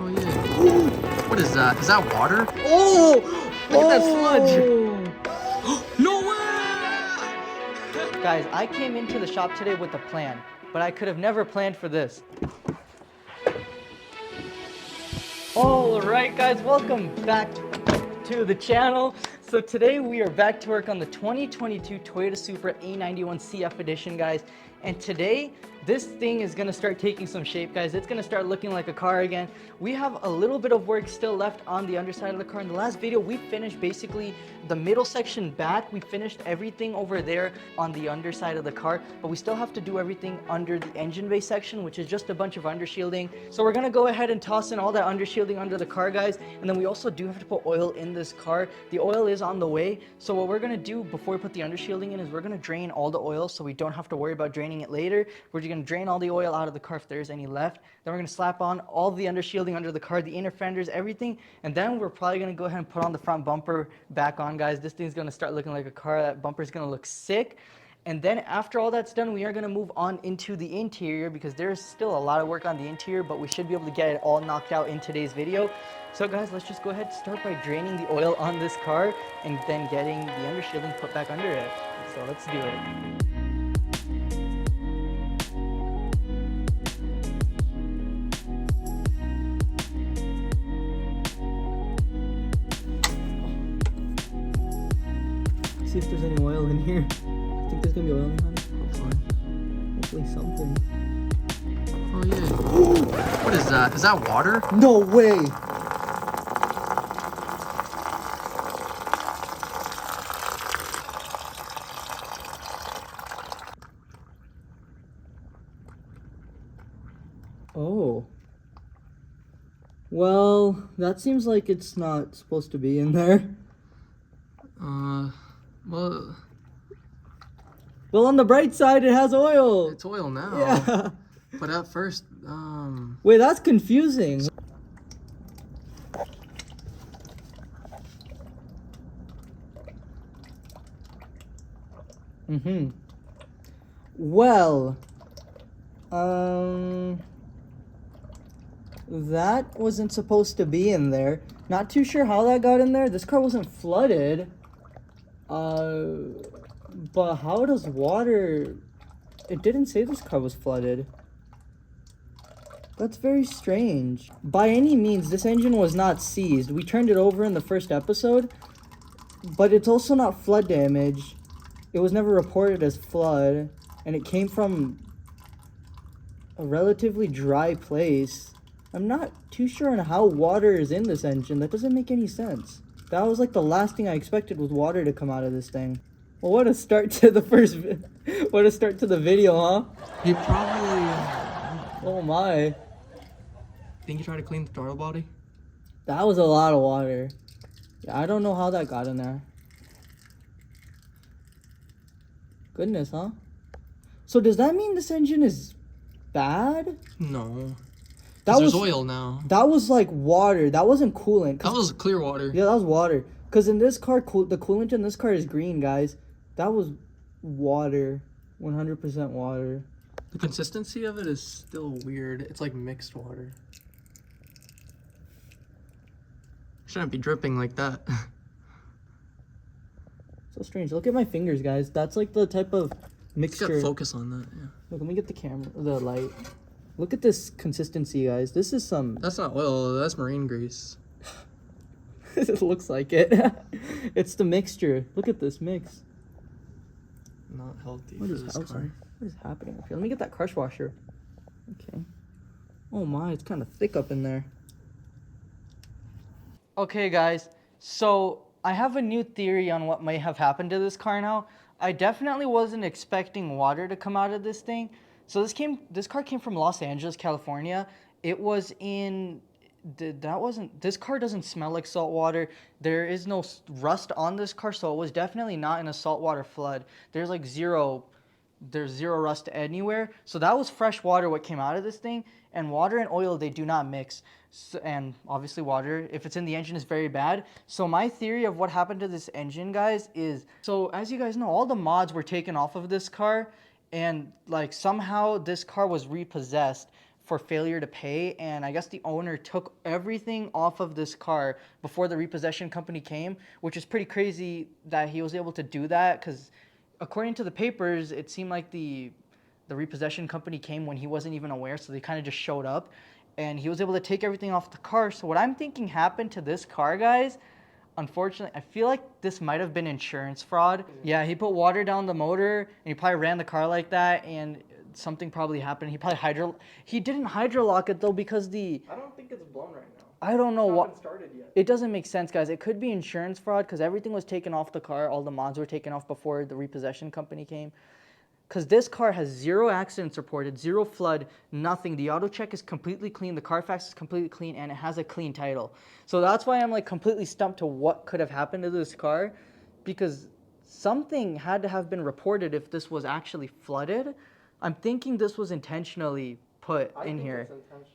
Oh yeah. What is that? Is that water? Oh! Look at that sludge. No way! Guys, I came into the shop today with a plan, but I could have never planned for this. All right, guys, welcome back to the channel. So today we are back to work on the 2022 Toyota Supra A91 CF edition, guys. And today, this thing is gonna start taking some shape, guys. It's gonna start looking like a car again. We have a little bit of work still left on the underside of the car. In the last video, we finished basically the middle section back. We finished everything over there on the underside of the car, but we still have to do everything under the engine bay section, which is just a bunch of undershielding. So we're gonna go ahead and toss in all that undershielding under the car, guys. And then we also do have to put oil in this car. The oil is on the way. So what we're gonna do before we put the undershielding in is we're gonna drain all the oil so we don't have to worry about draining it later. We're just gonna drain all the oil out of the car if there's any left. Then we're gonna slap on all the undershielding under the car, the inner fenders, everything. And then we're probably gonna go ahead and put on the front bumper back on, guys. This thing's gonna start looking like a car. That bumper's gonna look sick. And then after all that's done, we are gonna move on into the interior because there's still a lot of work on the interior, but we should be able to get it all knocked out in today's video. So guys, let's just go ahead and start by draining the oil on this car and then getting the undershielding put back under it. So let's do it. See if there's any oil in here. I think there's gonna be oil in here. Hopefully something. Oh yeah. What is that? Is that water? No way! Oh. Well, that seems like it's not supposed to be in there. Well... Well, on the bright side, it has oil. It's oil now. Yeah. But at first, Wait, that's confusing. Well, that wasn't supposed to be in there. Not too sure how that got in there. This car wasn't flooded. But how does water... It didn't say this car was flooded. That's very strange. By any means, this engine was not seized. We turned it over in the first episode, but it's also not flood damage. It was never reported as flood, and it came from a relatively dry place. I'm not too sure on how water is in this engine. That doesn't make any sense. That was like the last thing I expected was water to come out of this thing. Well, what a start to the what a start to the video, huh? you probably... Oh my. Think you tried to clean the throttle body? That was a lot of water. Yeah, I don't know how that got in there. Goodness, huh? So does that mean this engine is bad? No. That was there's oil now. That was like water. That wasn't coolant. That was clear water. Yeah, that was water. Because in this car, the coolant in this car is green, guys. That was water. 100% water. The consistency of it is still weird. It's like mixed water. Shouldn't be dripping like that. So strange. Look at my fingers, guys. That's like the type of mixture. Just focus on that, yeah. Look, let me get the camera, the light. Look at this consistency, guys. This is some... That's not oil, that's marine grease. It looks like it. It's the mixture. Look at this mix. Not healthy What for is, this oh, car. sorry. What is happening up here? Let me get that crush washer. Okay. Oh my, it's kind of thick up in there. Okay, guys. So I have a new theory on what may have happened to this car now. I definitely wasn't expecting water to come out of this thing. So this car came from Los Angeles, California. It was in... This car doesn't smell like salt water. There is no rust on this car, so it was definitely not in a saltwater flood. There's zero rust anywhere. So that was fresh water what came out of this thing. And water and oil, they do not mix. So, and obviously water, if it's in the engine, is very bad. So my theory of what happened to this engine, guys, is... So as you guys know, all the mods were taken off of this car. And like somehow this car was repossessed for failure to pay, and I guess the owner took everything off of this car before the repossession company came, which is pretty crazy that he was able to do that, because according to the papers, it seemed like the repossession company came when he wasn't even aware, so they kind of just showed up, and he was able to take everything off the car. So what I'm thinking happened to this car, guys, unfortunately, I feel like this might have been insurance fraud. Yeah, he put water down the motor, and he probably ran the car like that, and something probably happened. He probably he didn't hydrolock it though, because I don't think it's blown right now. I don't know what. It's not been started yet. It doesn't make sense, guys. It could be insurance fraud, because everything was taken off the car. All the mods were taken off before the repossession company came. Because this car has 0 accidents reported, 0 flood, nothing. The auto check is completely clean. The Carfax is completely clean, and it has a clean title. So that's why I'm like completely stumped to what could have happened to this car, because something had to have been reported if this was actually flooded. I'm thinking this was intentionally put in here.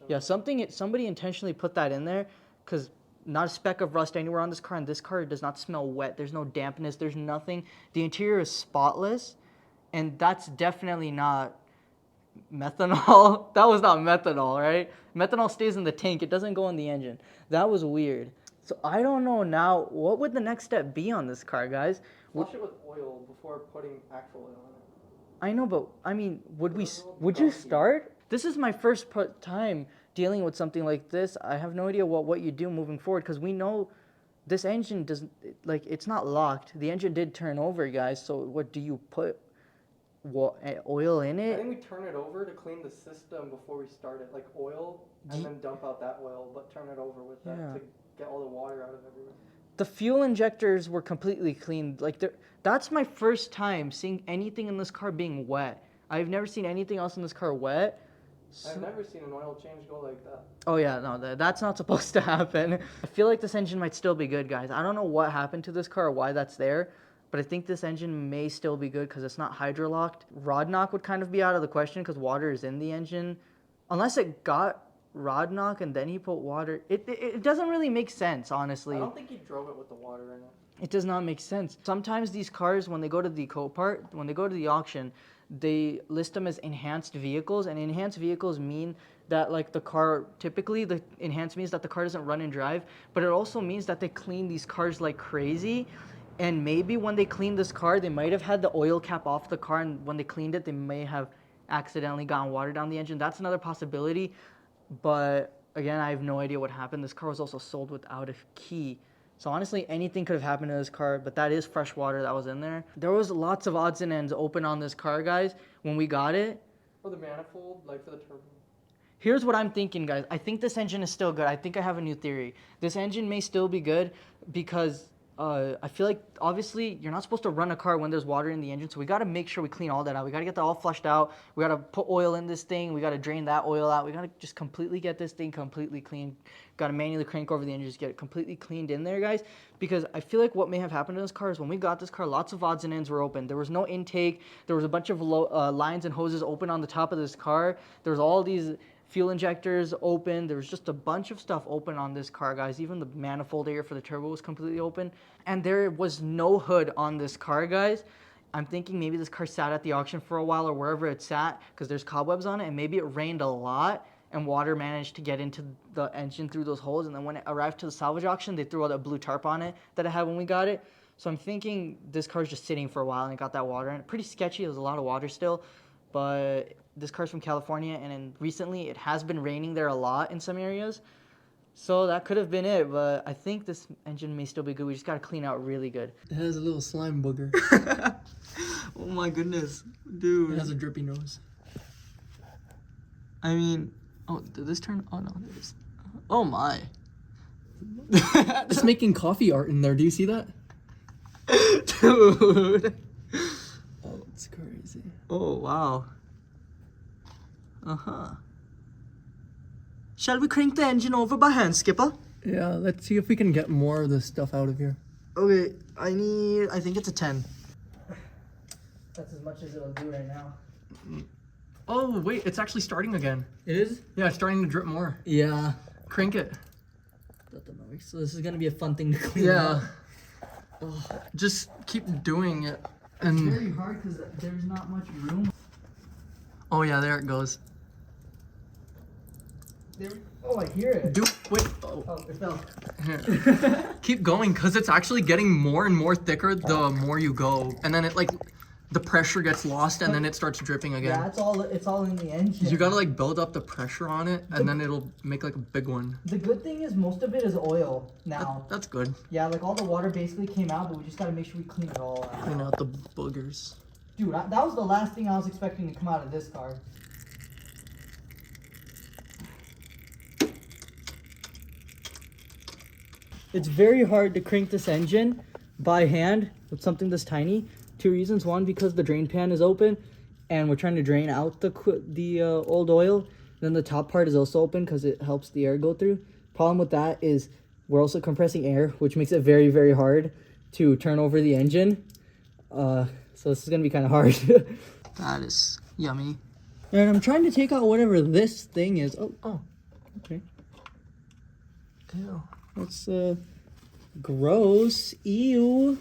Yeah, somebody intentionally put that in there, because not a speck of rust anywhere on this car, and this car does not smell wet. There's no dampness. There's nothing. The interior is spotless. And that's definitely not methanol. That was not methanol, right? Methanol stays in the tank. It doesn't go in the engine. That was weird. So I don't know now. What would the next step be on this car, guys? Flush it with oil before putting actual oil in it. I know, but I mean, would you start? This is my first time dealing with something like this. I have no idea what you do moving forward, because we know this engine doesn't, like, it's not locked. The engine did turn over, guys. So what do you put? Oil in it? I think we turn it over to clean the system before we start it, like oil, and then dump out that oil, but turn it over with that to get all the water out of everywhere. The fuel injectors were completely clean. Like, that's my first time seeing anything in this car being wet. I've never seen anything else in this car wet. I've never seen an oil change go like that. Oh yeah, no, that's not supposed to happen. I feel like this engine might still be good, guys. I don't know what happened to this car or why that's there, but I think this engine may still be good because it's not hydrolocked. Rod knock would kind of be out of the question because water is in the engine. Unless it got rod knock and then he put water. It doesn't really make sense, honestly. I don't think he drove it with the water in it. It does not make sense. Sometimes these cars, when they go to the Copart, when they go to the auction, they list them as enhanced vehicles, and enhanced vehicles mean that, like, the car, typically the enhanced means that the car doesn't run and drive, but it also means that they clean these cars like crazy. And maybe when they cleaned this car, they might have had the oil cap off the car, and when they cleaned it, they may have accidentally gotten water down the engine. That's another possibility. But again, I have no idea what happened. This car was also sold without a key. So honestly, anything could have happened to this car, but that is fresh water that was in there. There was lots of odds and ends open on this car, guys, when we got it. For the manifold, like for the turbo. Here's what I'm thinking, guys. I think this engine is still good. I think I have a new theory. This engine may still be good because I feel like, obviously, you're not supposed to run a car when there's water in the engine, so we got to make sure we clean all that out. We got to get that all flushed out. We got to put oil in this thing. We got to drain that oil out. We got to just completely get this thing completely clean. Got to manually crank over the engine, just get it completely cleaned in there, guys, because I feel like what may have happened to this car is when we got this car, lots of odds and ends were open. There was no intake. There was a bunch of lines and hoses open on the top of this car. There was all these fuel injectors open. There was just a bunch of stuff open on this car, guys. Even the manifold area for the turbo was completely open. And there was no hood on this car, guys. I'm thinking maybe this car sat at the auction for a while or wherever it sat because there's cobwebs on it, and maybe it rained a lot and water managed to get into the engine through those holes. And then when it arrived to the salvage auction, they threw out a blue tarp on it that it had when we got it. So I'm thinking this car's just sitting for a while and it got that water in it. Pretty sketchy. There's a lot of water still, but this car's from California, and then recently it has been raining there a lot in some areas. So that could have been it, but I think this engine may still be good. We just got to clean out really good. It has a little slime booger. Oh my goodness, dude. It has a drippy nose. I mean, oh, did this turn? Oh no, it is. Oh my. It's making coffee art in there. Do you see that? Dude. Oh, it's crazy. Oh, wow. Uh-huh. Shall we crank the engine over by hand, Skipper? Yeah, let's see if we can get more of this stuff out of here. Okay, I think it's a 10. That's as much as it'll do right now. Oh, wait, it's actually starting again. It is? Yeah, it's starting to drip more. Yeah. Crank it. So this is going to be a fun thing to clean Yeah. up. Just keep doing it. It's very hard because there's not much room. Oh yeah, there it goes. Oh, I hear it. Wait. Oh, it fell. Keep going, because it's actually getting more and more thicker the more you go. And then it like, the pressure gets lost and then it starts dripping again. Yeah, it's all in the engine. You gotta like build up the pressure on it and then it'll make like a big one. The good thing is most of it is oil now. That's good. Yeah, like all the water basically came out, but we just gotta make sure we clean it all out. Clean out the boogers. Dude, that was the last thing I was expecting to come out of this car. It's very hard to crank this engine by hand with something this tiny. 2 reasons. One, because the drain pan is open and we're trying to drain out the old oil. Then the top part is also open because it helps the air go through. Problem with that is we're also compressing air, which makes it very, very hard to turn over the engine. So this is gonna be kind of hard. That is yummy. And I'm trying to take out whatever this thing is. Oh, okay. Ew. That's gross. Ew.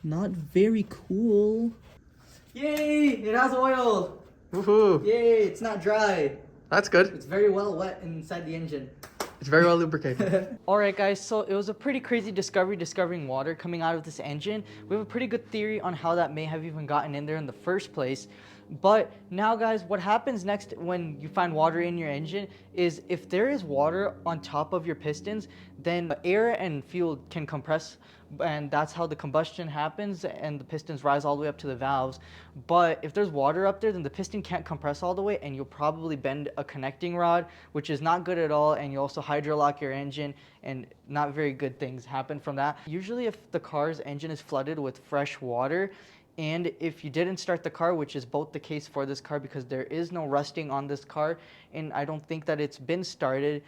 Not very cool. Yay! It has oil. Woohoo! Yay! It's not dry. That's good. It's very well wet inside the engine. It's very well lubricated. Alright guys, so it was a pretty crazy discovery discovering water coming out of this engine. We have a pretty good theory on how that may have even gotten in there in the first place. But now guys, what happens next when you find water in your engine is if there is water on top of your pistons, then air and fuel can compress, and that's how the combustion happens and the pistons rise all the way up to the valves. But if there's water up there, then the piston can't compress all the way and you'll probably bend a connecting rod, which is not good at all, and you also hydrolock your engine, and not very good things happen from that. Usually if the car's engine is flooded with fresh water, and if you didn't start the car, which is both the case for this car because there is no rusting on this car and I don't think that it's been started,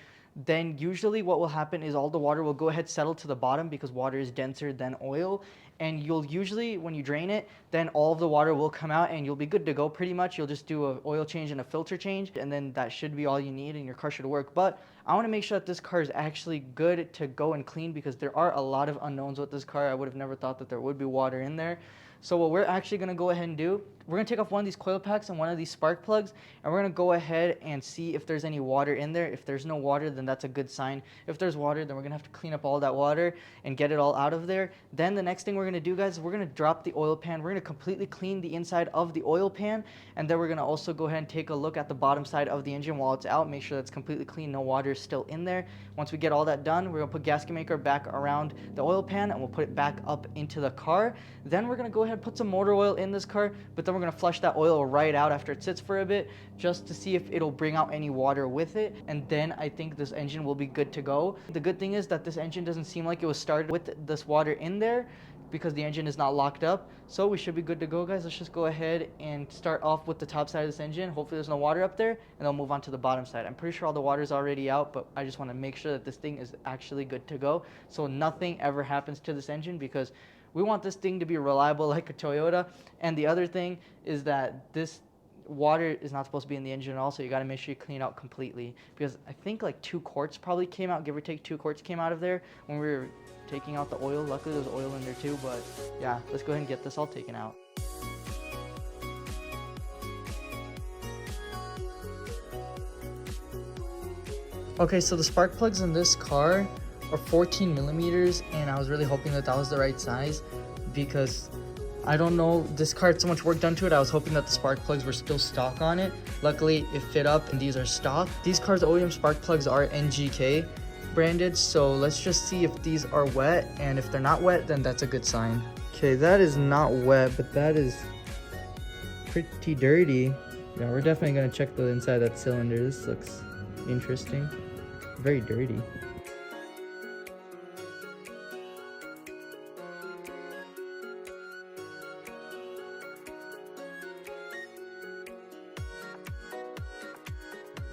then usually what will happen is all the water will go ahead settle to the bottom because water is denser than oil, and you'll usually, when you drain it, then all of the water will come out and you'll be good to go pretty much. You'll just do an oil change and a filter change, and then that should be all you need and your car should work. But I want to make sure that this car is actually good to go and clean because there are a lot of unknowns with this car. I would have never thought that there would be water in there. So what we're actually going to go ahead and do, we're going to take off one of these coil packs and one of these spark plugs, and we're going to go ahead and see if there's any water in there. If there's no water, then that's a good sign. If there's water, then we're going to have to clean up all that water and get it all out of there. Then the next thing we're going to do, guys, is we're going to drop the oil pan. We're going to completely clean the inside of the oil pan, and then we're going to also go ahead and take a look at the bottom side of the engine while it's out, make sure that's completely clean, no water is still in there. Once we get all that done, we're going to put gasket maker back around the oil pan, and we'll put it back up into the car. Then we're going to go ahead and put some motor oil in this car, but then we're going to flush that oil right out after it sits for a bit just to see if it'll bring out any water with it, and then I think this engine will be good to go. The good thing is that this engine doesn't seem like it was started with this water in there because the engine is not locked up, so we should be good to go, guys. Let's just go ahead and start off with the top side of this engine. Hopefully there's no water up there, and then we'll move on to the bottom side. I'm pretty sure all the water is already out, but I just want to make sure that this thing is actually good to go so nothing ever happens to this engine, because we want this thing to be reliable like a Toyota. And the other thing is that this water is not supposed to be in the engine at all, so you got to make sure you clean out completely, because I think like 2 quarts probably came out, give or take 2 quarts came out of there when we were taking out the oil. Luckily there's oil in there too, but yeah, let's go ahead and get this all taken out. Okay, so the spark plugs in this car are 14 millimeters, and I was really hoping that that was the right size because I don't know, this car had so much work done to it. I was hoping that the spark plugs were still stock on it. Luckily it fit up and these are stock. These cars' OEM spark plugs are NGK branded, so let's just see if these are wet, and if they're not wet, then that's a good sign. Okay, that is not wet, but that is pretty dirty. Yeah, we're definitely gonna check the inside of that cylinder. This looks interesting. Very dirty.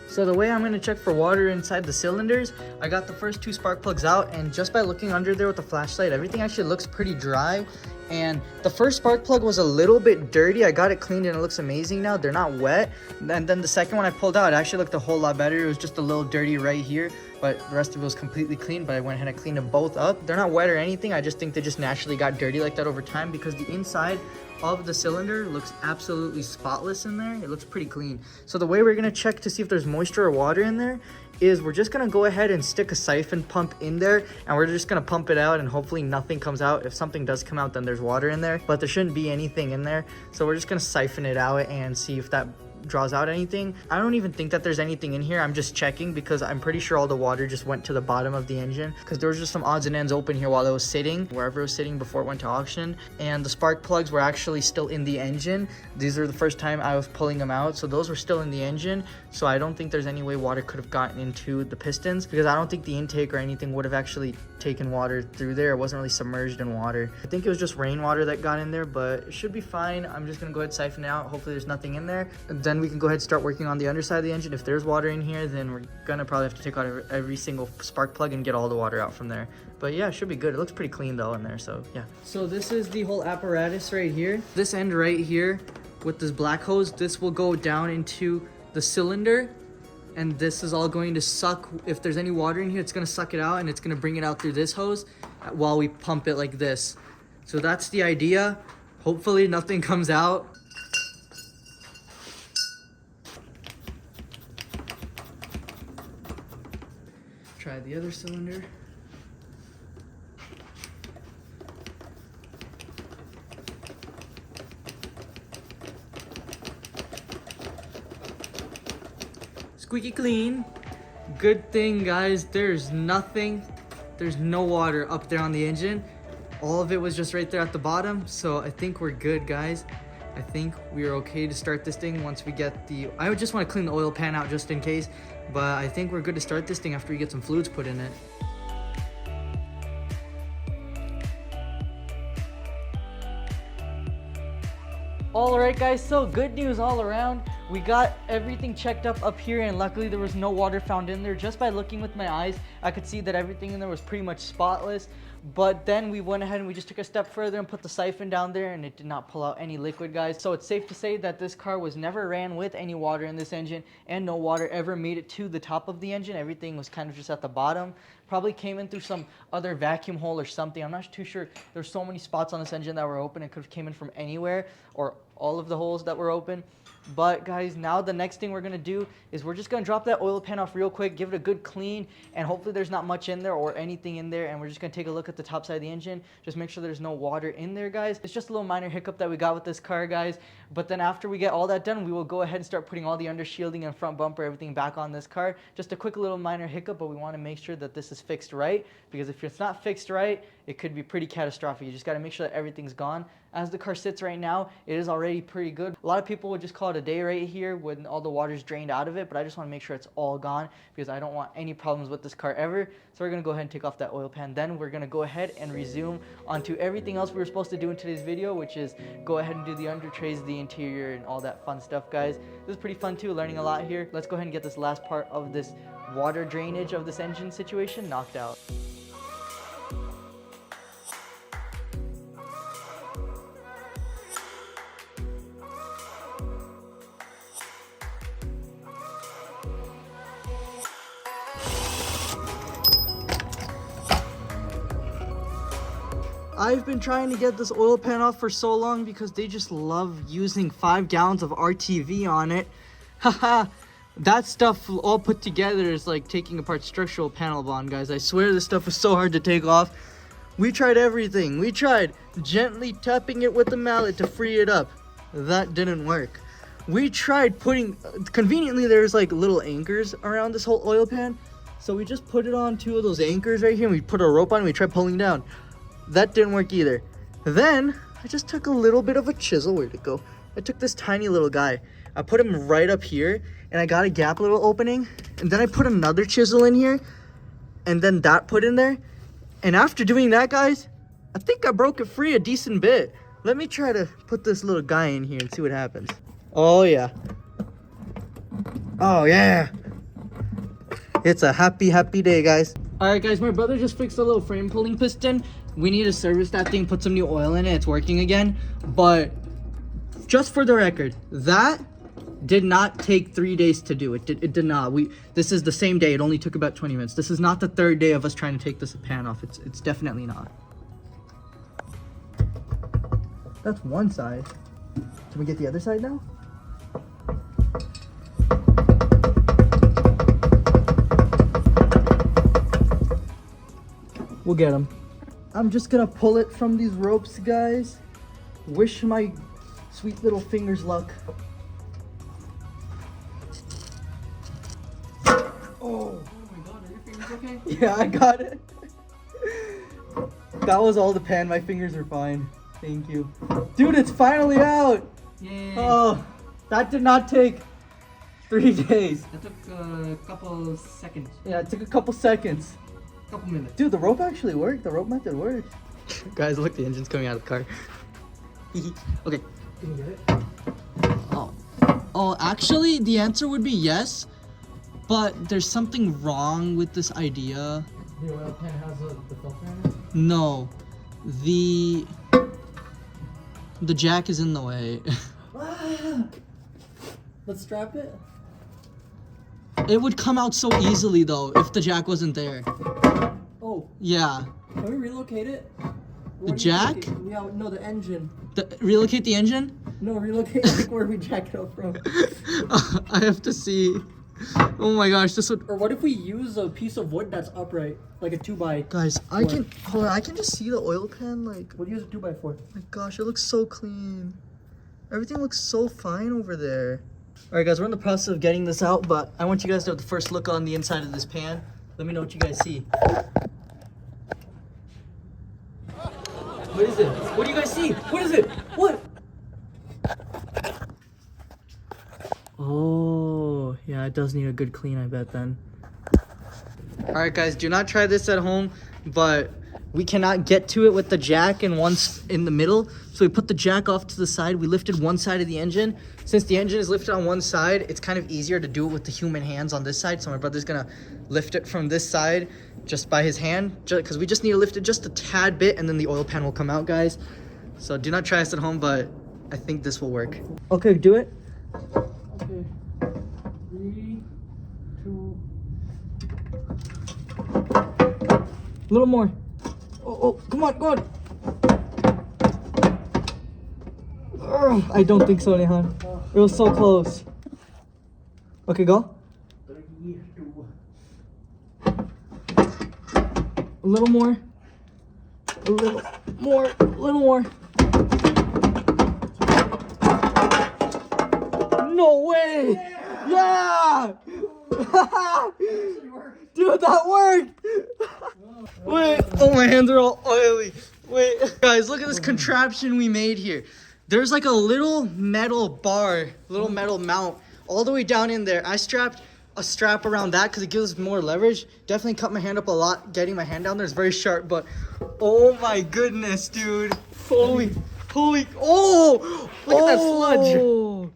So the way I'm going to check for water inside the cylinders, I got the first 2 spark plugs out, and just by looking under there with the flashlight, everything actually looks pretty dry. And the first spark plug was a little bit dirty. I got it cleaned and it looks amazing now. They're not wet. And then the second one I pulled out, it actually looked a whole lot better. It was just a little dirty right here. but the rest of it was completely clean. But I went ahead and cleaned them both up. They're not wet or anything. I just think they just naturally got dirty like that over time, because the inside of the cylinder looks absolutely spotless in there. It looks pretty clean. So the way we're gonna check to see if there's moisture or water in there is we're just gonna go ahead and stick a siphon pump in there, and we're just gonna pump it out, and hopefully nothing comes out. If something does come out, then there's water in there, but there shouldn't be anything in there. So we're just gonna siphon it out and see if that draws out anything. I don't even think that there's anything in here. I'm just checking because I'm pretty sure all the water just went to the bottom of the engine, because there was just some odds and ends open here while it was sitting, wherever it was sitting before it went to auction. And the spark plugs were actually still in the engine. These are the first time I was pulling them out, so those were still in the engine. So I don't think there's any way water could have gotten into the pistons, because I don't think the intake or anything would have actually taken water through there. It wasn't really submerged in water. I think it was just rainwater that got in there, but it should be fine. I'm just gonna go ahead and siphon it out. Hopefully there's nothing in there, and then we can go ahead and start working on the underside of the engine. If there's water in here, then we're gonna probably have to take out every single spark plug and get all the water out from there. But yeah, it should be good. It looks pretty clean though in there, so yeah. So this is the whole apparatus right here. This end right here with this black hose, this will go down into the cylinder, and this is all going to suck. If there's any water in here, it's gonna suck it out, and it's gonna bring it out through this hose while we pump it like this. So that's the idea. Hopefully nothing comes out. Try the other cylinder. Squeaky clean. Good thing, guys, there's no water up there on the engine. All of it was just right there at the bottom, so I think we're good, guys. I think we're okay to start this thing once we get the... I would just want to clean the oil pan out just in case, but I think we're good to start this thing after we get some fluids put in it. Alright guys, so good news all around. We got everything checked up here, and luckily there was no water found in there. Just by looking with my eyes, I could see that everything in there was pretty much spotless. But then we went ahead and we just took a step further and put the siphon down there, and it did not pull out any liquid, guys. So it's safe to say that this car was never ran with any water in this engine, and no water ever made it to the top of the engine. Everything was kind of just at the bottom. Probably came in through some other vacuum hole or something. I'm not too sure. There's so many spots on this engine that were open. It could have came in from anywhere, or all of the holes that were open. But guys, now the next thing we're gonna do is we're just gonna drop that oil pan off real quick, give it a good clean, and hopefully there's not much in there or anything in there. And we're just gonna take a look at the top side of the engine, just make sure there's no water in there, guys. It's just a little minor hiccup that we got with this car, guys. But then after we get all that done, we will go ahead and start putting all the under shielding and front bumper, everything back on this car. Just a quick little minor hiccup, but we want to make sure that this is fixed right, because if it's not fixed right, it could be pretty catastrophic. You just got to make sure that everything's gone. As the car sits right now, it is already pretty good. A lot of people would just call it a day right here when all the water's drained out of it, but I just want to make sure it's all gone, because I don't want any problems with this car ever. So we're going to go ahead and take off that oil pan. Then we're going to go ahead and resume onto everything else we were supposed to do in today's video, which is go ahead and do the under trays, the interior, and all that fun stuff, guys. This is pretty fun too, learning a lot here. Let's go ahead and get this last part of this water drainage of this engine situation knocked out. I've been trying to get this oil pan off for so long because they just love using 5 gallons of RTV on it. Haha, that stuff all put together is like taking apart structural panel bond, guys. I swear this stuff is so hard to take off. We tried everything. We tried gently tapping it with the mallet to free it up. That didn't work. We tried putting, conveniently there's like little anchors around this whole oil pan. So we just put it on 2 of those anchors right here, and we put a rope on and we tried pulling down. That didn't work either. Then I just took a little bit of a chisel. Where'd it go? I took this tiny little guy. I put him right up here, and I got a gap little opening. And then I put another chisel in here, and then that put in there. And after doing that, guys, I think I broke it free a decent bit. Let me try to put this little guy in here and see what happens. Oh yeah. Oh yeah. It's a happy, happy day, guys. Alright guys, my brother just fixed a little frame pulling piston. We need to service that thing, put some new oil in it. It's working again. But just for the record, that Did not take 3 days to do. It did not. This is the same day. It only took about 20 minutes. This is not the third day of us trying to take this pan off. It's definitely not. That's one side. Can we get the other side now? We'll get them. I'm just gonna pull it from these ropes, guys. Wish my sweet little fingers luck. Oh my god, are your fingers okay? Yeah, I got it. That was all the pan. My fingers are fine. Thank you. Dude, it's finally out! Yay. Oh, that did not take 3 days. That took a couple seconds. Yeah, it took a couple seconds. Couple minutes. Dude, the rope actually worked. The rope method worked. Guys, look, the engine's coming out of the car. Okay. Can you get it? Oh, actually, the answer would be yes, but there's something wrong with this idea. The oil pan has the filter in it? No, the jack is in the way. Let's strap it. It would come out so easily though if the jack wasn't there. Oh, Yeah. can we relocate it? The jack? Yeah, no, the engine. Relocate the engine? No, relocate like where we jack it up from. I have to see. Oh my gosh, this would. Or what if we use a piece of wood that's upright, like a 2x? Guys, I can. Hold on, I can just see the oil pan. Like, We'll use a 2x4. my gosh, it looks so clean. Everything looks so fine over there. All right, guys, we're in the process of getting this out, but I want you guys to have the first look on the inside of this pan. Let me know what you guys see. What is it? What do you guys see? What is it? What? Oh, yeah, it does need a good clean, I bet then. All right, guys, do not try this at home, but we cannot get to it with the jack in the middle. So we put the jack off to the side. We lifted one side of the engine. Since the engine is lifted on one side, it's kind of easier to do it with the human hands on this side. So my brother's gonna lift it from this side just by his hand, because we just need to lift it just a tad bit, and then the oil pan will come out, guys. So do not try this at home, but I think this will work. Okay, do it. Okay. 3, 2. A little more. Oh, come on, go on. Ugh, I don't think so, Nehan. It was so close. Okay, go. 3, 2. A little more. A little more. A little more. No way! Yeah! Dude, that worked! Wait, oh, my hands are all oily. Wait, guys, look at this contraption we made here. There's like a little metal bar, little metal mount all the way down in there. I strapped a strap around that because it gives more leverage. Definitely cut my hand up a lot getting my hand down there. It's very sharp, but oh my goodness, dude. Holy, oh! Look at that sludge.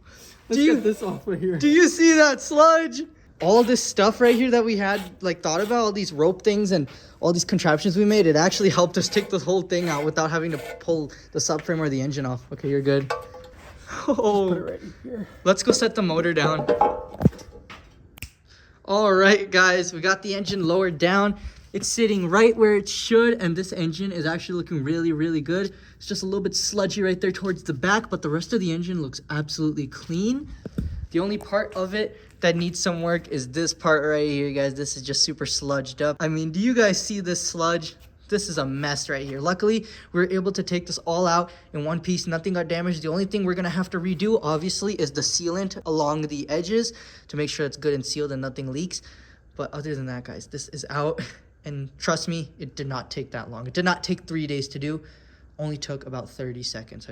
Let's Do you- get this off right here. Do you see that sludge? All this stuff right here that we had like thought about, all these rope things and all these contraptions we made, it actually helped us take this whole thing out without having to pull the subframe or the engine off. Okay, you're good. Oh, Put it right here. let's go set the motor down. All right, guys, we got the engine lowered down. It's sitting right where it should, and this engine is actually looking really, really good. It's just a little bit sludgy right there towards the back, but the rest of the engine looks absolutely clean. The only part of it that needs some work is this part right here, guys. This is just super sludged up. I mean, do you guys see this sludge? This is a mess right here. Luckily, we were able to take this all out in one piece. Nothing got damaged. The only thing we're gonna have to redo, obviously, is the sealant along the edges to make sure it's good and sealed and nothing leaks. But other than that, guys, this is out. And trust me, it did not take that long. It did not take 3 days to do. Only took about 30 seconds.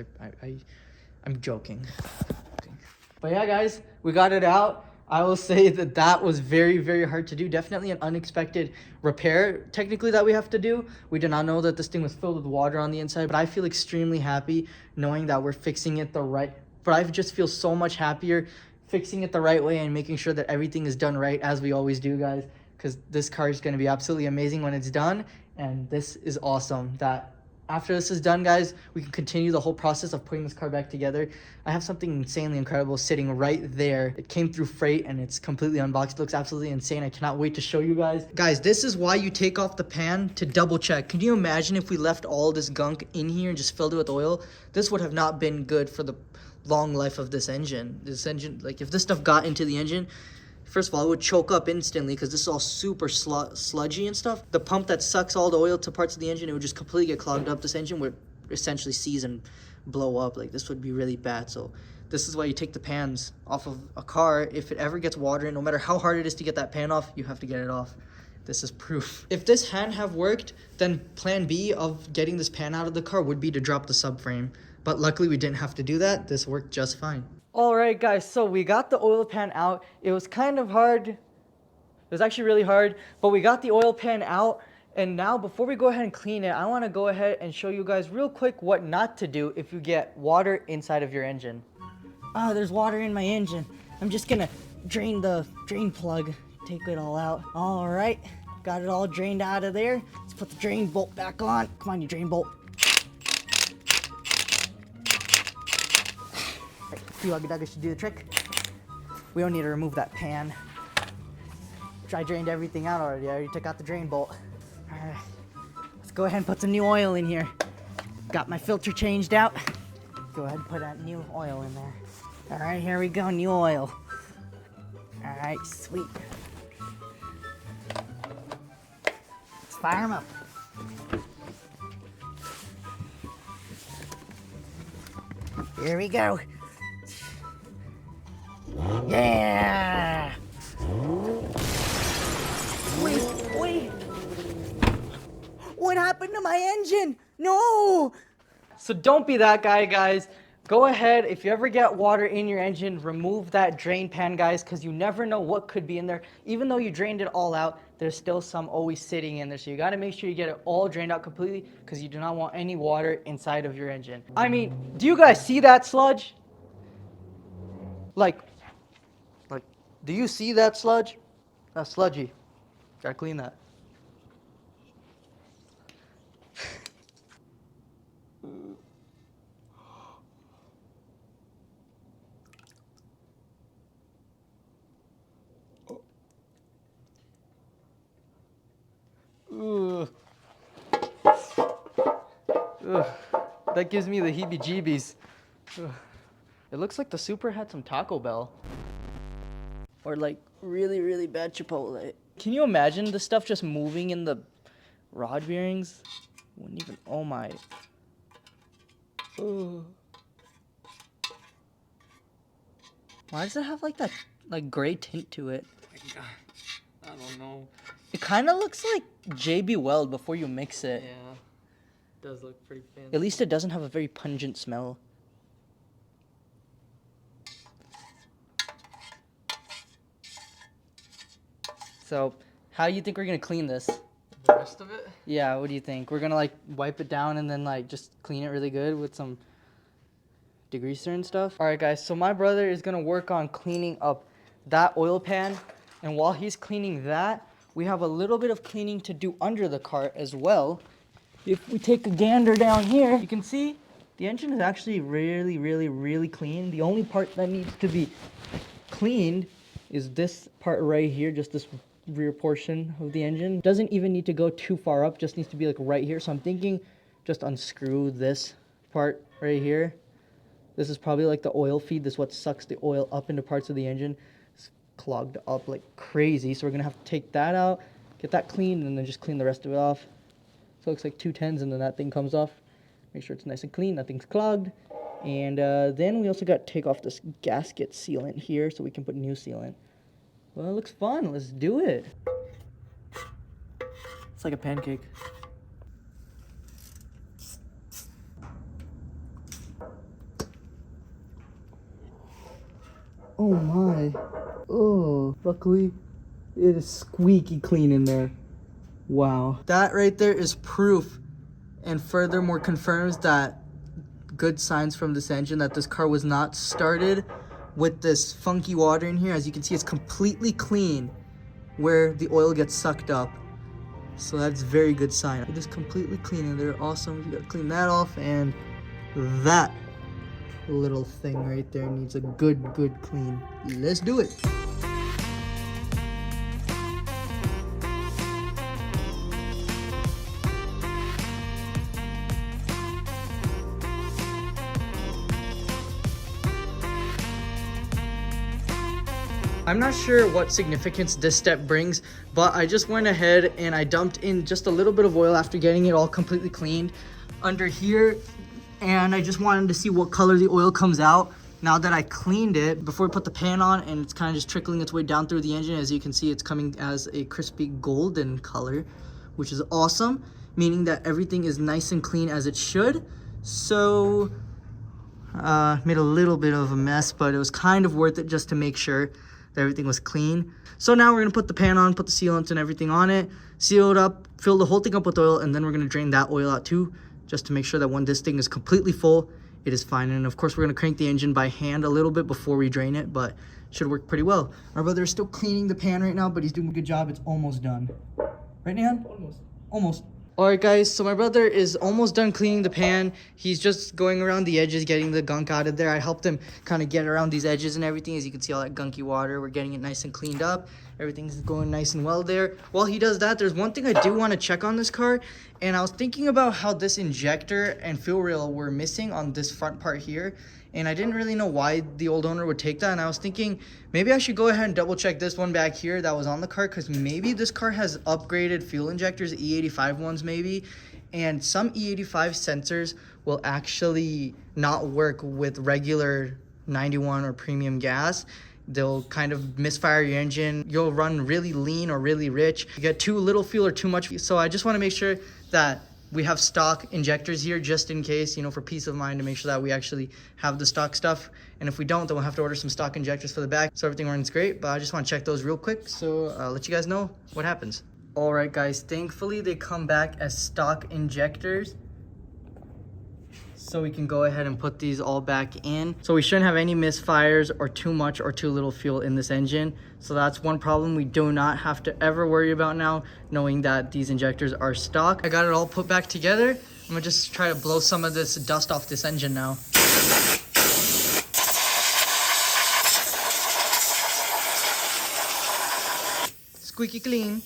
I'm joking. But yeah, guys, we got it out. I will say that that was very, very hard to do. Definitely an unexpected repair, technically, that we have to do. We did not know that this thing was filled with water on the inside, but I feel extremely happy knowing that we're fixing it the right. But I just feel so much happier fixing it the right way and making sure that everything is done right, as we always do, guys. Because this car is going to be absolutely amazing when it's done. And this is awesome that After this is done, guys, we can continue the whole process of putting this car back together. I have something insanely incredible sitting right there. It came through freight and it's completely unboxed. It looks absolutely insane. I cannot wait to show you guys. Guys, this is why you take off the pan to double check. Can you imagine if we left all this gunk in here and just filled it with oil? This would have not been good for the long life of this engine. This engine, like if this stuff got into the engine, first of all, it would choke up instantly because this is all super sludgy and stuff. The pump that sucks all the oil to parts of the engine, it would just completely get clogged up. This engine would essentially seize and blow up. Like, this would be really bad. So this is why you take the pans off of a car. If it ever gets water in, no matter how hard it is to get that pan off, you have to get it off. This is proof. If this hadn't have worked, then plan B of getting this pan out of the car would be to drop the subframe. But luckily we didn't have to do that. This worked just fine. All right, guys, so we got the oil pan out. It was kind of hard. It was actually really hard, but we got the oil pan out. And now before we go ahead and clean it, I want to go ahead and show you guys real quick what not to do if you get water inside of your engine. Oh, there's water in my engine. I'm just gonna drain the drain plug, take it all out. All right, got it all drained out of there. Let's put the drain bolt back on. Come on, you drain bolt. LiQWYD should do the trick. We don't need to remove that pan. I drained everything out already. I already took out the drain bolt. All right, let's go ahead and put some new oil in here. Got my filter changed out. Go ahead and put that new oil in there. All right, here we go, new oil. All right, sweet. Let's fire them up. Here we go. Yeah! Wait! What happened to my engine? No! So don't be that guy, guys. Go ahead, if you ever get water in your engine, remove that drain pan, guys, because you never know what could be in there. Even though you drained it all out, there's still some always sitting in there. So you got to make sure you get it all drained out completely because you do not want any water inside of your engine. I mean, do you guys see that sludge? Like, do you see that sludge? That's sludgy. Gotta clean that. Ugh. Ugh. That gives me the heebie-jeebies. Ugh. It looks like the Supra had some Taco Bell. Or like really, really bad Chipotle. Can you imagine the stuff just moving in the rod bearings? Wouldn't even, oh my. Ugh. Why does it have like that like gray tint to it? Oh my God. I don't know. It kind of looks like JB Weld before you mix it. Yeah. It does look pretty fancy. At least it doesn't have a very pungent smell. So, how do you think we're gonna clean this? The rest of it? Yeah, what do you think? We're gonna like wipe it down and then like just clean it really good with some degreaser and stuff. All right, guys, so my brother is gonna work on cleaning up that oil pan. And while he's cleaning that, we have a little bit of cleaning to do under the car as well. If we take a gander down here, you can see the engine is actually really, really, really clean. The only part that needs to be cleaned is this part right here, just this rear portion of the engine. Doesn't even need to go too far up, just needs to be like right here. So I'm thinking just unscrew this part right here. This is probably like the oil feed. This is what sucks the oil up into parts of the engine. It's clogged up like crazy. So we're gonna have to take that out, get that cleaned, and then just clean the rest of it off. So it looks like 210s and then that thing comes off. Make sure it's nice and clean, nothing's clogged. And then we also got to take off this gasket sealant here so we can put new sealant. Well, it looks fun. Let's do it. It's like a pancake. Oh my. Oh, luckily it is squeaky clean in there. Wow. That right there is proof and furthermore confirms that good signs from this engine that this car was not started with this funky water in here. As you can see, it's completely clean where the oil gets sucked up. So that's very good sign. Just completely clean it there. Awesome. You gotta clean that off, and that little thing right there needs a good clean. Let's do it. I'm not sure what significance this step brings, but I just went ahead and I dumped in just a little bit of oil after getting it all completely cleaned under here, and I just wanted to see what color the oil comes out now that I cleaned it before we put the pan on, and it's kind of just trickling its way down through the engine. As you can see, it's coming as a crispy golden color, which is awesome, meaning that everything is nice and clean as it should. So made a little bit of a mess, but it was kind of worth it just to make sure that everything was clean. So now we're gonna put the pan on, put the sealant and everything on it, seal it up, fill the whole thing up with oil, and then we're gonna drain that oil out too, just to make sure that when this thing is completely full, it is fine. And of course, we're gonna crank the engine by hand a little bit before we drain it, but it should work pretty well. My brother is still cleaning the pan right now, but he's doing a good job. It's almost done. Right, Nan? Almost. All right, guys, so my brother is almost done cleaning the pan. He's just going around the edges, getting the gunk out of there. I helped him kind of get around these edges and everything. As you can see, all that gunky water, we're getting it nice and cleaned up. Everything's going nice and well there. While he does that, there's one thing I do want to check on this car, and I was thinking about how this injector and fuel rail were missing on this front part here, and I didn't really know why the old owner would take that, and I was thinking maybe I should go ahead and double check this one back here that was on the car, because maybe this car has upgraded fuel injectors, E85 ones maybe, and some E85 sensors will actually not work with regular 91 or premium gas. They'll kind of misfire your engine. You'll run really lean or really rich. You get too little fuel or too much fuel. So I just want to make sure that we have stock injectors here just in case, you know, for peace of mind, to make sure that we actually have the stock stuff. And if we don't, then we'll have to order some stock injectors for the back. So everything runs great, but I just want to check those real quick. So I'll let you guys know what happens. All right, guys, thankfully they come back as stock injectors. So we can go ahead and put these all back in. So we shouldn't have any misfires or too much or too little fuel in this engine. So that's one problem we do not have to ever worry about now, knowing that these injectors are stock. I got it all put back together. I'm gonna just try to blow some of this dust off this engine now. Squeaky clean.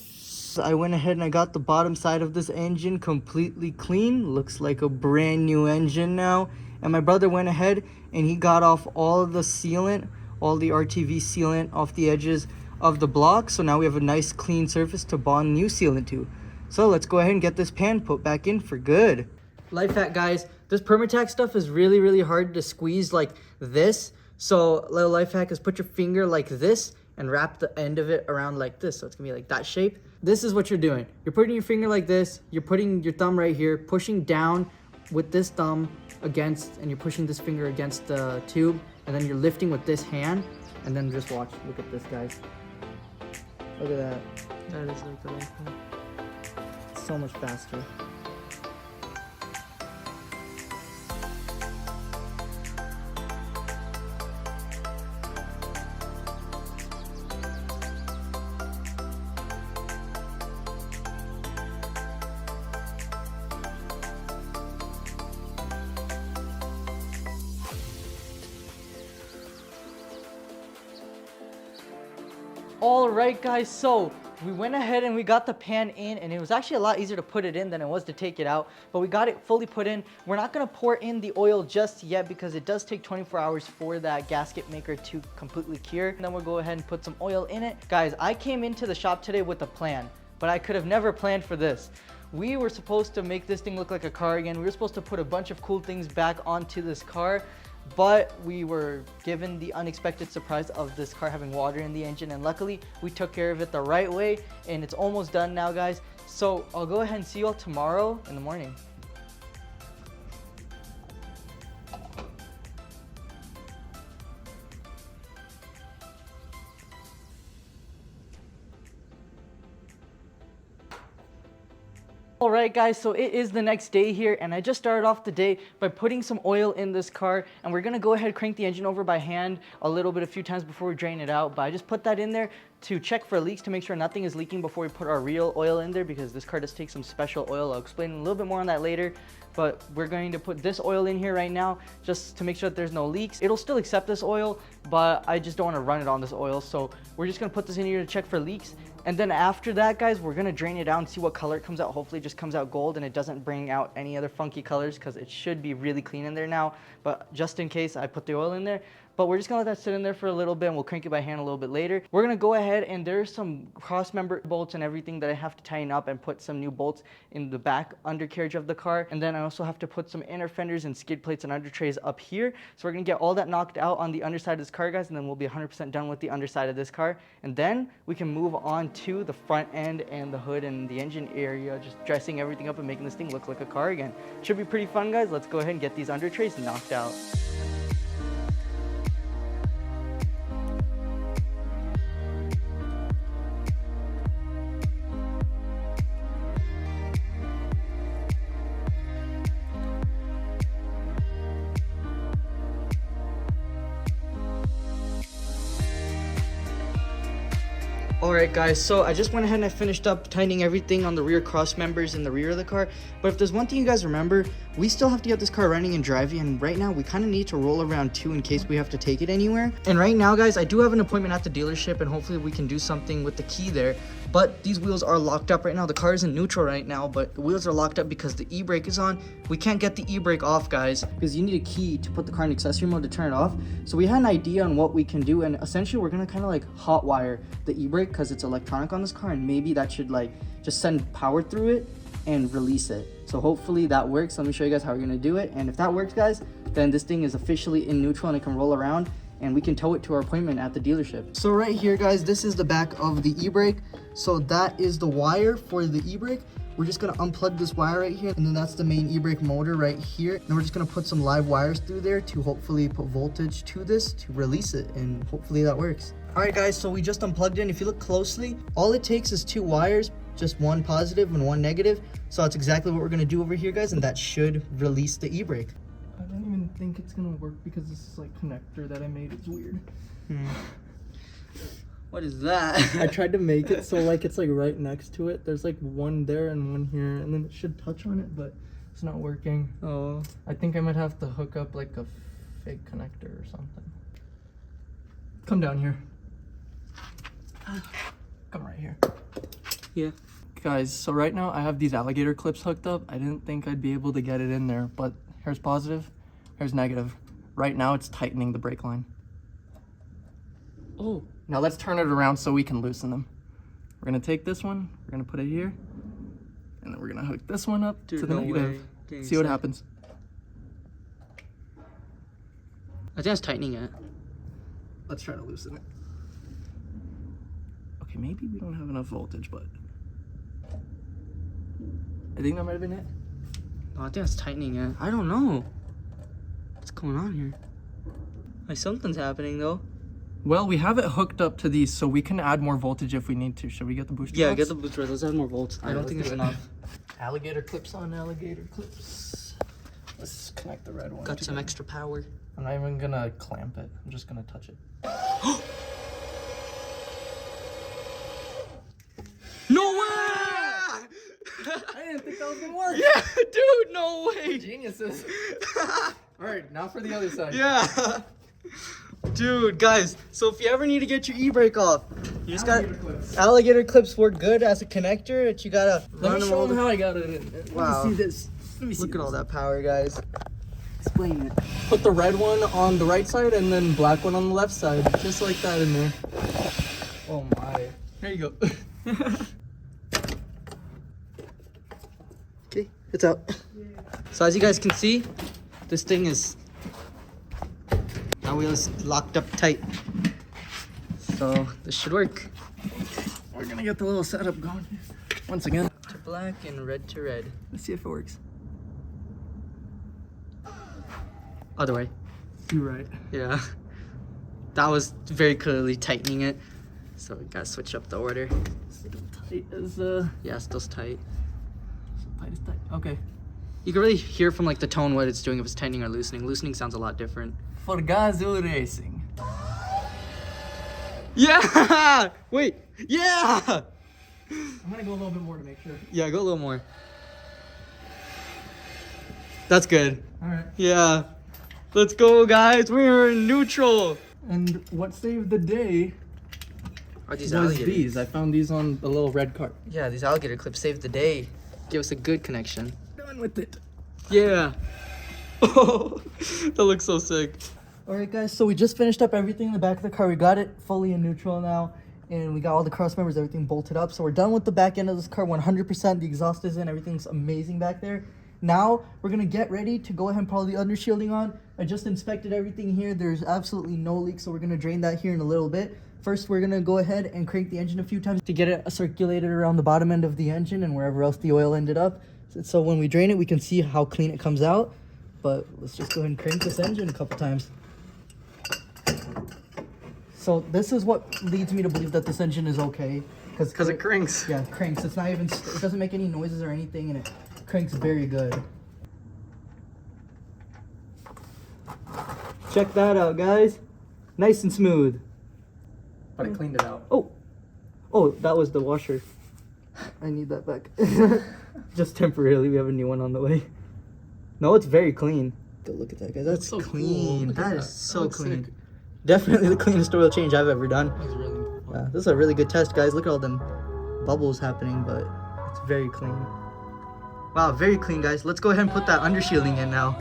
I went ahead and I got the bottom side of this engine completely clean. Looks like a brand new engine now. And my brother went ahead and he got off all of the sealant, all the RTV sealant off the edges of the block. So now we have a nice clean surface to bond new sealant to. So let's go ahead and get this pan put back in for good. Life hack, guys. This Permatac stuff is really hard to squeeze like this. So little life hack is put your finger like this and wrap the end of it around like this. So it's gonna be like that shape. This is what you're doing. You're putting your finger like this. You're putting your thumb right here, pushing down with this thumb against, and you're pushing this finger against the tube, and then you're lifting with this hand, and then just watch. Look at this, guys. Look at that. That is like the life hack. So much faster. All right, guys, so we went ahead and we got the pan in, and it was actually a lot easier to put it in than it was to take it out, but we got it fully put in. We're not gonna pour in the oil just yet because it does take 24 hours for that gasket maker to completely cure. And then we'll go ahead and put some oil in it. Guys, I came into the shop today with a plan, but I could have never planned for this. We were supposed to make this thing look like a car again. We were supposed to put a bunch of cool things back onto this car, but we were given the unexpected surprise of this car having water in the engine, and luckily we took care of it the right way, and it's almost done now, guys. So I'll go ahead and see you all tomorrow in the morning. All right, guys, so it is the next day here, and I just started off the day by putting some oil in this car, and we're gonna go ahead and crank the engine over by hand a few times before we drain it out. But I just put that in there to check for leaks to make sure nothing is leaking before we put our real oil in there, because this car does take some special oil. I'll explain a little bit more on that later. But we're going to put this oil in here right now just to make sure that there's no leaks. It'll still accept this oil, but I just don't want to run it on this oil. So we're just going to put this in here to check for leaks. And then after that, guys, we're going to drain it out and see what color it comes out. Hopefully it just comes out gold and it doesn't bring out any other funky colors, because it should be really clean in there now. But just in case, I put the oil in there. But we're just gonna let that sit in there for a little bit, and we'll crank it by hand a little bit later. We're gonna go ahead, and there's some cross member bolts and everything that I have to tighten up and put some new bolts in the back undercarriage of the car. And then I also have to put some inner fenders and skid plates and under trays up here. So we're gonna get all that knocked out on the underside of this car, guys, and then we'll be 100% done with the underside of this car. And then we can move on to the front end and the hood and the engine area, just dressing everything up and making this thing look like a car again. Should be pretty fun, guys. Let's go ahead and get these under trays knocked out. Alright guys, so I just went ahead and I finished up tightening everything on the rear cross members in the rear of the car. But if there's one thing you guys remember, we still have to get this car running and driving, and right now we kind of need to roll around too in case we have to take it anywhere. And right now, guys, I do have an appointment at the dealership, and hopefully we can do something with the key there. But these wheels are locked up right now. The car is in neutral right now, but the wheels are locked up because the e-brake is on. We can't get the e-brake off, guys, because you need a key to put the car in accessory mode to turn it off. So we had an idea on what we can do, and essentially we're gonna kind of like hot wire the e-brake because it's electronic on this car, and maybe that should like just send power through it and release it. So hopefully that works. Let me show you guys how we're gonna do it, and if that works, guys, then this thing is officially in neutral and it can roll around, and we can tow it to our appointment at the dealership. So right here, guys, this is the back of the e-brake. So that is the wire for the e-brake. We're just gonna unplug this wire right here, and then that's the main e-brake motor right here. And we're just gonna put some live wires through there to hopefully put voltage to this to release it, and hopefully that works. All right, guys, so we just unplugged it, and if you look closely, all it takes is 2 wires, just one positive and one negative. So that's exactly what we're gonna do over here, guys, and that should release the e-brake. I don't even think it's gonna work because this is like connector that I made. It's weird. What is that? I tried to make it so like it's like right next to it. There's like one there and one here, and then it should touch on it, but it's not working. Oh. I think I might have to hook up like a fake connector or something. Come down here. Come right here. Yeah. Guys, so right now I have these alligator clips hooked up. I didn't think I'd be able to get it in there, but here's positive, here's negative. Right now it's tightening the brake line. Oh. Now let's turn it around so we can loosen them. We're gonna take this one, we're gonna put it here, and then we're gonna hook this one up to the negative. See what happens. I think it's tightening it. Let's try to loosen it. Okay, maybe we don't have enough voltage, but I think that might have been it. Oh, I think it's tightening it. I don't know. What's going on here? Like something's happening though. Well, we have it hooked up to these, so we can add more voltage if we need to. Should we get the booster Yeah, box? get the booster. Let's add more volts. I don't think it's enough. Alligator clips on alligator clips. Let's connect the red one. Got some extra power. I'm not even gonna clamp it. I'm just gonna touch it. No way! I didn't think that was gonna work. Yeah, dude, no way. Geniuses. All right, now for the other side. Yeah. Dude, guys, so if you ever need to get your e-brake off, you just got alligator clips work good as a connector that you gotta Let me show them how I got it in. Wow. Let me see this. Let me see. Look at all that power, guys. Explain it. Put the red one on the right side and then black one on the left side, just like that in there. Oh my. There you go. Okay, it's out. So as you guys can see, this thing is, that wheel is locked up tight. So this should work. We're gonna get the little setup going once again. To black and red to red. Let's see if it works. Other way. You're right. Yeah. That was very clearly tightening it. So we gotta switch up the order. Still tight as Yeah, still tight. tight as tight. Okay. You can really hear from like the tone what it's doing if it's tightening or loosening. Loosening sounds a lot different. For Gazoo Racing. Yeah! Wait, yeah! I'm gonna go a little bit more to make sure. Yeah, go a little more. That's good. All right. Yeah. Let's go, guys. We're in neutral. And what saved the day Are these was these. I found these on the little red cart. Yeah, these alligator clips saved the day. Give us a good connection. Done with it. Yeah. Oh, that looks so sick. All right, guys. So we just finished up everything in the back of the car. We got it fully in neutral now, and we got all the cross members, everything bolted up. So we're done with the back end of this car. 100%. The exhaust is in. Everything's amazing back there. Now we're gonna get ready to go ahead and put the undershielding on. I just inspected everything here. There's absolutely no leak, so we're gonna drain that here in a little bit. First, we're gonna go ahead and crank the engine a few times to get it circulated around the bottom end of the engine and wherever else the oil ended up. So when we drain it, we can see how clean it comes out. But let's just go ahead and crank this engine a couple times. So this is what leads me to believe that this engine is okay. Because it cranks. Yeah, it cranks. It's not even, it doesn't make any noises or anything, and it cranks very good. Check that out, guys. Nice and smooth. But it cleaned it out. Oh, that was the washer. I need that back. Just temporarily, we have a new one on the way. No, it's very clean. Go look at that, guys. That's so clean. cool. Look at That that. is so That looks clean. sick. Definitely the cleanest oil change I've ever done. That was really fun. This is a really good test, guys. Look at all them bubbles happening, but it's very clean. Wow, very clean, guys. Let's go ahead and put that undershielding in now.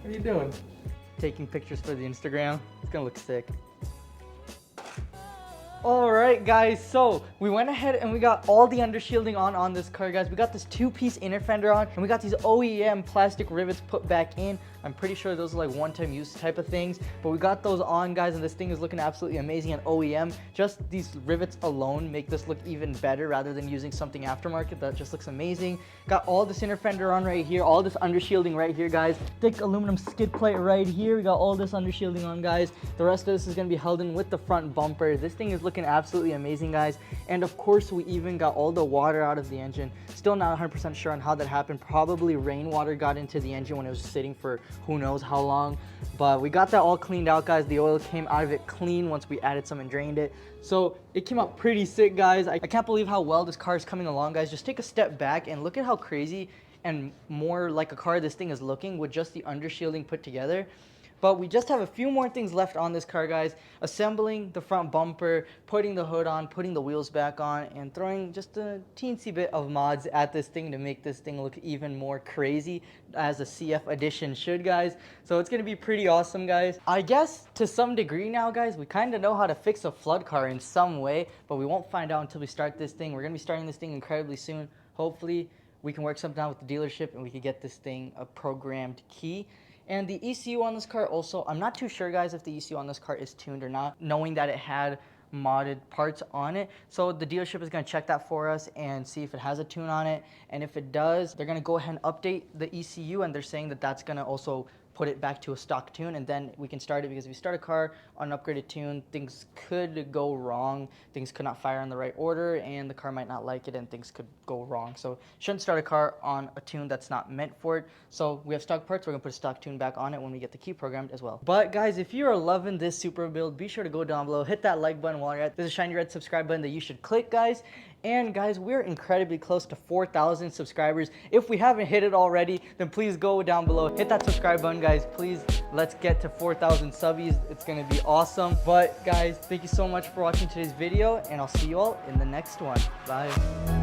What are you doing? Taking pictures for the Instagram. It's gonna look sick. Alright guys, so we went ahead and we got all the undershielding on this car, guys. We got this two-piece inner fender on, and we got these OEM plastic rivets put back in. I'm pretty sure those are like one-time use type of things, but we got those on, guys, and this thing is looking absolutely amazing and OEM. Just these rivets alone make this look even better rather than using something aftermarket. That just looks amazing. Got all this inner fender on right here, all this undershielding right here, guys. Thick aluminum skid plate right here. We got all this undershielding on, guys. The rest of this is going to be held in with the front bumper. This thing is looking absolutely amazing, guys. And of course, we even got all the water out of the engine. Still not 100% sure on how that happened. Probably rainwater got into the engine when it was sitting for who knows how long, but we got that all cleaned out, guys. The oil came out of it clean once we added some and drained it, so it came out pretty sick, guys. I can't believe how well this car is coming along, guys. Just take a step back and look at how crazy and more like a car this thing is looking with just the undershielding put together. But we just have a few more things left on this car, guys. Assembling the front bumper, putting the hood on, putting the wheels back on, and throwing just a teensy bit of mods at this thing to make this thing look even more crazy, as a CF edition should, guys. So it's gonna be pretty awesome, guys. I guess to some degree now, guys, we kind of know how to fix a flood car in some way, but we won't find out until we start this thing. We're gonna be starting this thing incredibly soon. Hopefully, we can work something out with the dealership and we can get this thing a programmed key. And the ECU on this car also, I'm not too sure, guys, if the ECU on this car is tuned or not, knowing that it had modded parts on it. So the dealership is going to check that for us and see if it has a tune on it. And if it does, they're going to go ahead and update the ECU, and they're saying that that's going to also put it back to a stock tune, and then we can start it, because if you start a car on an upgraded tune, things could go wrong. Things could not fire in the right order, and the car might not like it, and things could go wrong. So shouldn't start a car on a tune that's not meant for it. So we have stock parts. We're gonna put a stock tune back on it when we get the key programmed as well. But guys, if you are loving this Supra build, be sure to go down below, hit that like button while you're at. There's a shiny red subscribe button that you should click, guys. And guys, we're incredibly close to 4,000 subscribers. If we haven't hit it already, then please go down below, hit that subscribe button, guys. Please, let's get to 4,000 subbies. It's gonna be awesome. But guys, thank you so much for watching today's video, and I'll see you all in the next one. Bye.